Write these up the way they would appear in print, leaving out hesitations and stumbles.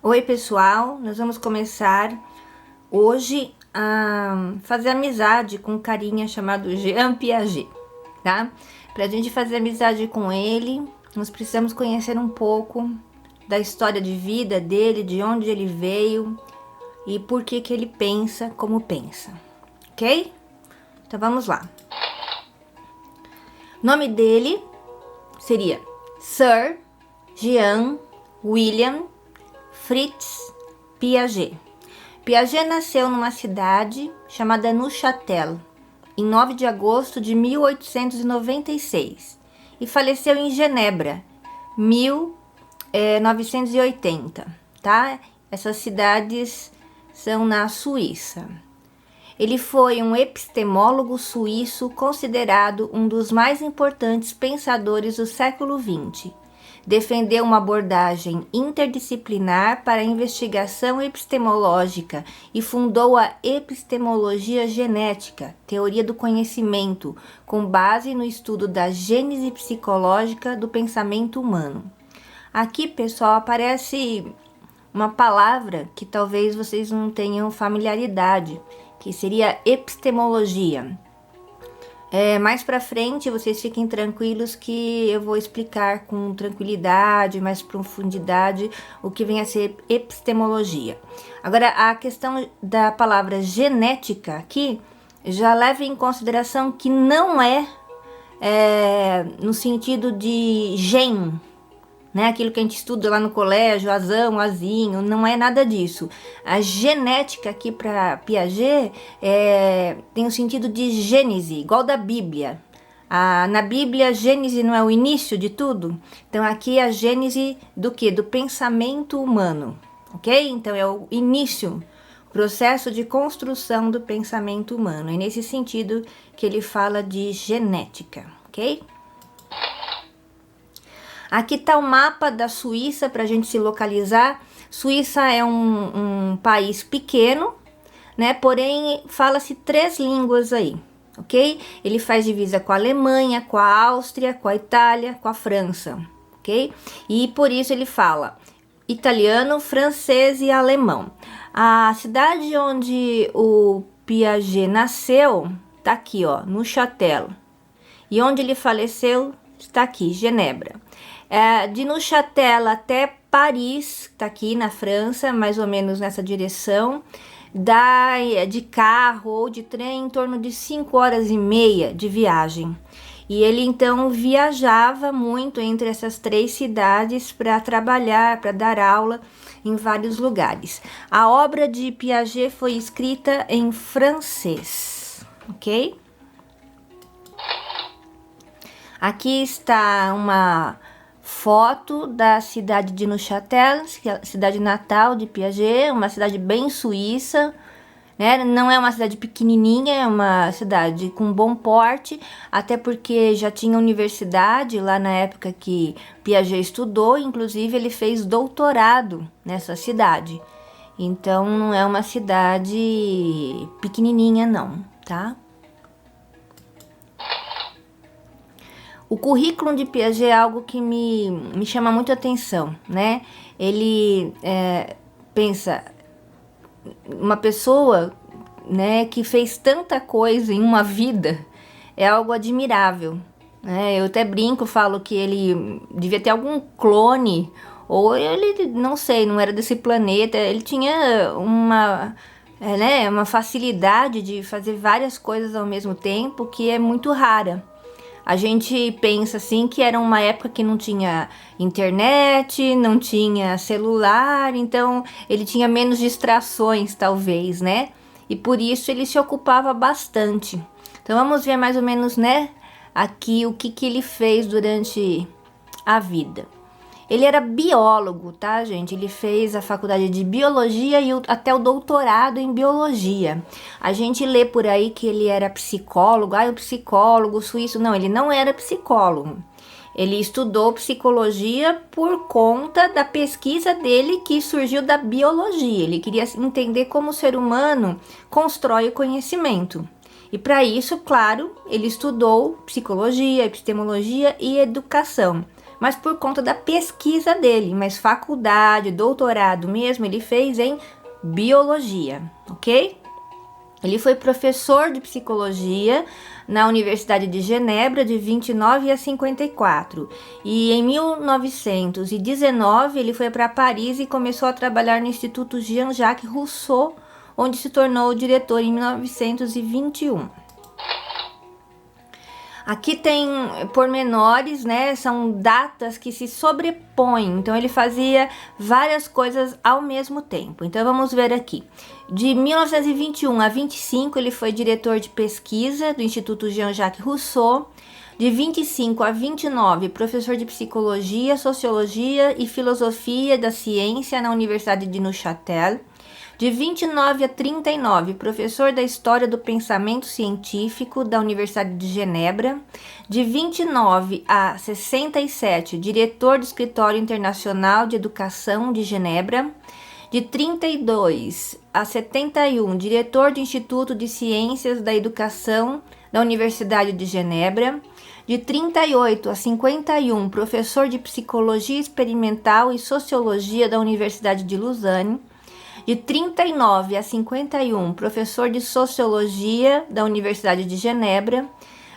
Oi pessoal, nós vamos começar hoje a fazer amizade com um carinha chamado Jean Piaget, tá? Pra gente fazer amizade com ele, nós precisamos conhecer um pouco da história de vida dele, de onde ele veio e por que que ele pensa como pensa, ok? Então vamos lá. O nome dele seria Sir Jean William Fritz Piaget. Piaget nasceu numa cidade chamada Neuchâtel, em 9 de agosto de 1896, e faleceu em Genebra, 1980, tá? Essas cidades são na Suíça. Ele foi um epistemólogo suíço considerado um dos mais importantes pensadores do século XX. Defendeu uma abordagem interdisciplinar para a investigação epistemológica e fundou a epistemologia genética, teoria do conhecimento, com base no estudo da gênese psicológica do pensamento humano. Aqui, pessoal, aparece uma palavra que talvez vocês não tenham familiaridade, que seria epistemologia. Mais pra frente, vocês fiquem tranquilos que eu vou explicar com tranquilidade, mais profundidade, o que vem a ser epistemologia. Agora, a questão da palavra genética aqui, já leva em consideração que não é no sentido de gen, né? Aquilo que a gente estuda lá no colégio, azão, azinho, não é nada disso. A genética aqui para Piaget tem o sentido de gênese, igual da Bíblia. Na Bíblia, a gênese não é o início de tudo? Então aqui é a gênese do quê? Do pensamento humano, ok? Então é o início, o processo de construção do pensamento humano. É nesse sentido que ele fala de genética, ok? Aqui está o mapa da Suíça para a gente se localizar. Suíça é um país pequeno, né? Porém, fala-se 3 línguas aí, ok? Ele faz divisa com a Alemanha, com a Áustria, com a Itália, com a França, ok? E por isso ele fala italiano, francês e alemão. A cidade onde o Piaget nasceu está aqui, ó, no Neuchâtel. E onde ele faleceu está aqui, Genebra. De Neuchâtel até Paris, tá aqui na França, mais ou menos nessa direção, dá de carro ou de trem em torno de 5 horas e meia de viagem. E ele então viajava muito entre essas 3 cidades para trabalhar, para dar aula em vários lugares. A obra de Piaget foi escrita em francês, ok? Aqui está uma foto da cidade de Neuchâtel, cidade natal de Piaget, uma cidade bem suíça, né? Não é uma cidade pequenininha, é uma cidade com bom porte, até porque já tinha universidade lá na época que Piaget estudou, inclusive ele fez doutorado nessa cidade. Então não é uma cidade pequenininha não, tá? O currículo de Piaget é algo que me chama muito a atenção, né? Ele pensa, uma pessoa, né, que fez tanta coisa em uma vida, é algo admirável, né? Eu até brinco, falo que ele devia ter algum clone, ou ele, não sei, não era desse planeta, ele tinha uma facilidade de fazer várias coisas ao mesmo tempo que é muito rara. A gente pensa assim que era uma época que não tinha internet, não tinha celular, então ele tinha menos distrações, talvez, né? E por isso ele se ocupava bastante. Então vamos ver mais ou menos, né, aqui o que ele fez durante a vida. Ele era biólogo, tá, gente? Ele fez a faculdade de biologia e até o doutorado em biologia. A gente lê por aí que ele era psicólogo, o psicólogo suíço. Não, ele não era psicólogo. Ele estudou psicologia por conta da pesquisa dele que surgiu da biologia. Ele queria entender como o ser humano constrói o conhecimento. E para isso, claro, ele estudou psicologia, epistemologia e educação. mas por conta da pesquisa dele, mas faculdade, doutorado mesmo, ele fez em biologia, ok? Ele foi professor de psicologia na Universidade de Genebra de 29 a 54 e em 1919 ele foi para Paris e começou a trabalhar no Instituto Jean-Jacques Rousseau, onde se tornou diretor em 1921. Aqui tem pormenores, né? São datas que se sobrepõem. Então, ele fazia várias coisas ao mesmo tempo. Então, vamos ver aqui. De 1921 a 25, ele foi diretor de pesquisa do Instituto Jean-Jacques Rousseau. De 25 a 29, professor de psicologia, sociologia e filosofia da ciência na Universidade de Neuchâtel. De 29 a 39, professor da História do Pensamento Científico da Universidade de Genebra. De 29 a 67, diretor do Escritório Internacional de Educação de Genebra. De 32 a 71, diretor do Instituto de Ciências da Educação da Universidade de Genebra. De 38 a 51, professor de Psicologia Experimental e Sociologia da Universidade de Lausanne. De 39 a 51, professor de Sociologia da Universidade de Genebra.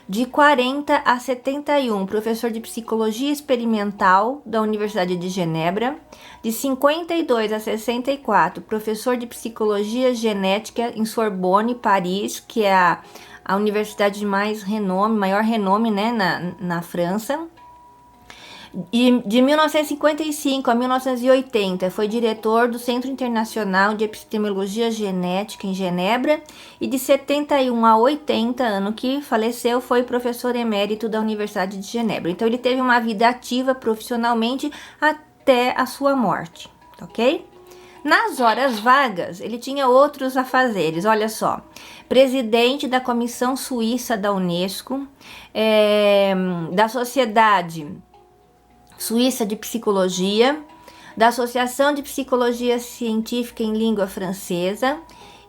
De 40 a 71, professor de Psicologia Experimental da Universidade de Genebra. De 52 a 64, professor de Psicologia Genética em Sorbonne, Paris, que é a universidade de maior renome, né, na França. De 1955 a 1980 foi diretor do Centro Internacional de Epistemologia Genética em Genebra e de 71 a 80, ano que faleceu, foi professor emérito da Universidade de Genebra. Então ele teve uma vida ativa profissionalmente até a sua morte, ok? Nas horas vagas, ele tinha outros afazeres, olha só. Presidente da Comissão Suíça da Unesco, da Sociedade Suíça de Psicologia, da Associação de Psicologia Científica em Língua Francesa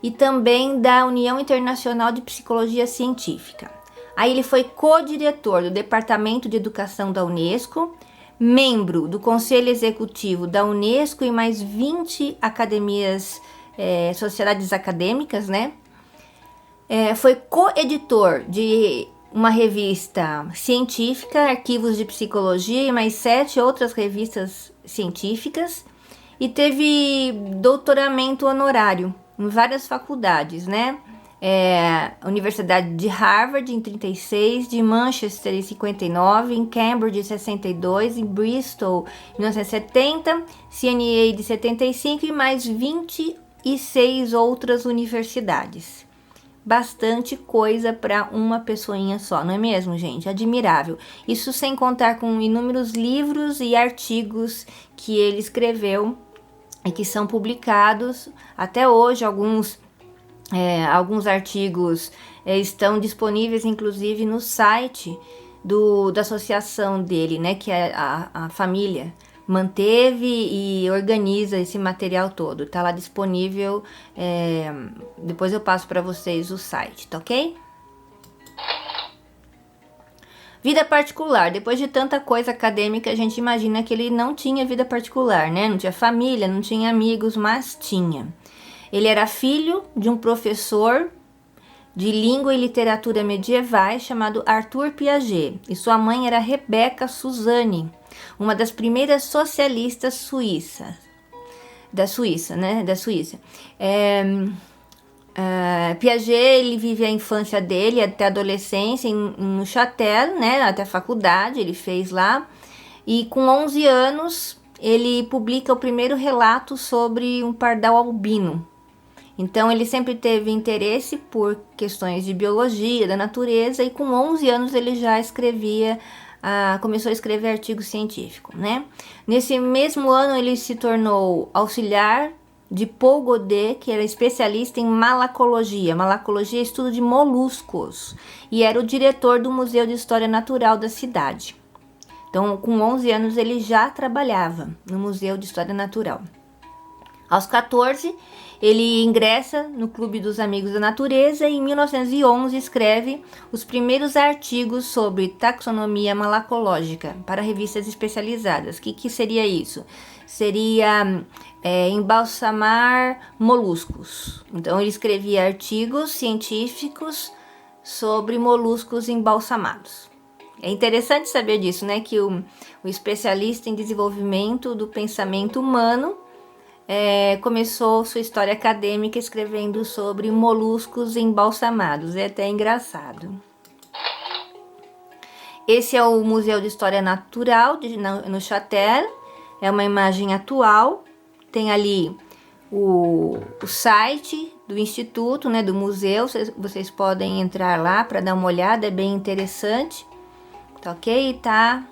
e também da União Internacional de Psicologia Científica. Aí ele foi co-diretor do Departamento de Educação da Unesco, membro do Conselho Executivo da Unesco e mais 20 academias, sociedades acadêmicas, né? Foi co-editor de uma revista científica, Arquivos de Psicologia e mais 7 outras revistas científicas e teve doutoramento honorário em várias faculdades, né? Universidade de Harvard em 36, de Manchester em 59, em Cambridge em 62, em Bristol em 1970, CNA de 75 e mais 26 outras universidades. Bastante coisa para uma pessoinha só, não é mesmo, gente? Admirável. Isso sem contar com inúmeros livros e artigos que ele escreveu e que são publicados até hoje. Alguns artigos estão disponíveis, inclusive, no site da associação dele, né? Que a família manteve e organiza esse material todo. Tá lá disponível. Depois eu passo para vocês o site, tá ok? Vida particular. Depois de tanta coisa acadêmica, a gente imagina que ele não tinha vida particular, né? Não tinha família, não tinha amigos, mas tinha. Ele era filho de um professor de língua e literatura medievais chamado Arthur Piaget. E sua mãe era Rebecca Suzanne, uma das primeiras socialistas suíças. Da Suíça. Piaget, ele vive a infância dele até a adolescência em Neuchâtel, né? Até a faculdade ele fez lá. E com 11 anos, ele publica o primeiro relato sobre um pardal albino. Então, ele sempre teve interesse por questões de biologia, da natureza, e com 11 anos ele já começou a escrever artigo científico, né? Nesse mesmo ano, ele se tornou auxiliar de Paul Godet, que era especialista em malacologia. Malacologia é estudo de moluscos, e era o diretor do Museu de História Natural da cidade. Então, com 11 anos, ele já trabalhava no Museu de História Natural. Aos 14, ele ingressa no Clube dos Amigos da Natureza e em 1911 escreve os primeiros artigos sobre taxonomia malacológica para revistas especializadas. O que seria isso? Seria embalsamar moluscos. Então ele escrevia artigos científicos sobre moluscos embalsamados. É interessante saber disso, né? Que o especialista em desenvolvimento do pensamento humano começou sua história acadêmica escrevendo sobre moluscos embalsamados. É até engraçado. Esse é o Museu de História Natural no Châtel. É uma imagem atual. Tem ali o site do instituto, né, do museu. Vocês podem entrar lá para dar uma olhada. É bem interessante. Tá ok? Tá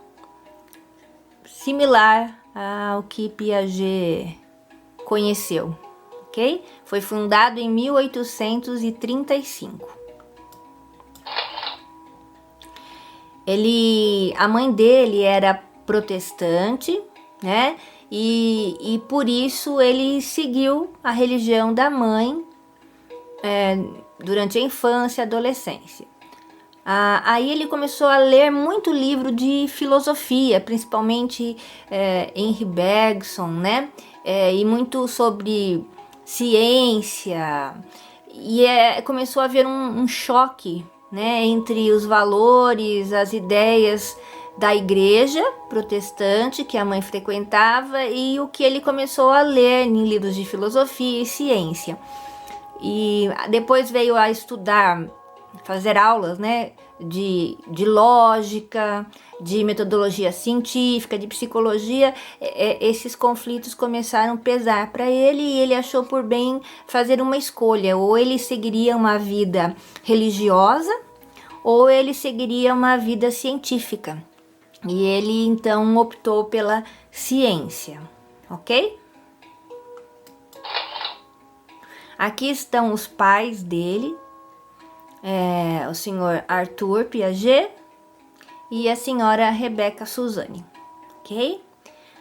similar ao que Piaget conheceu, ok? Foi fundado em 1835. A mãe dele era protestante, né? E por isso ele seguiu a religião da mãe durante a infância e adolescência. Aí ele começou a ler muito livro de filosofia, principalmente Henri Bergson, né? E muito sobre ciência. E começou a haver um choque, né, entre os valores, as ideias da igreja protestante que a mãe frequentava e o que ele começou a ler em livros de filosofia e ciência. E depois veio a estudar, fazer aulas, né, de lógica, de metodologia científica, de psicologia. Esses conflitos começaram a pesar para ele e ele achou por bem fazer uma escolha: ou ele seguiria uma vida religiosa ou ele seguiria uma vida científica. E ele então optou pela ciência, ok? Aqui estão os pais dele, o senhor Arthur Piaget e a senhora Rebecca Suzanne, ok?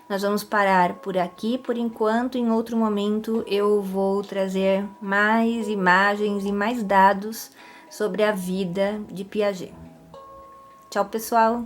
Nós vamos parar por aqui por enquanto. Em outro momento eu vou trazer mais imagens e mais dados sobre a vida de Piaget. Tchau, pessoal!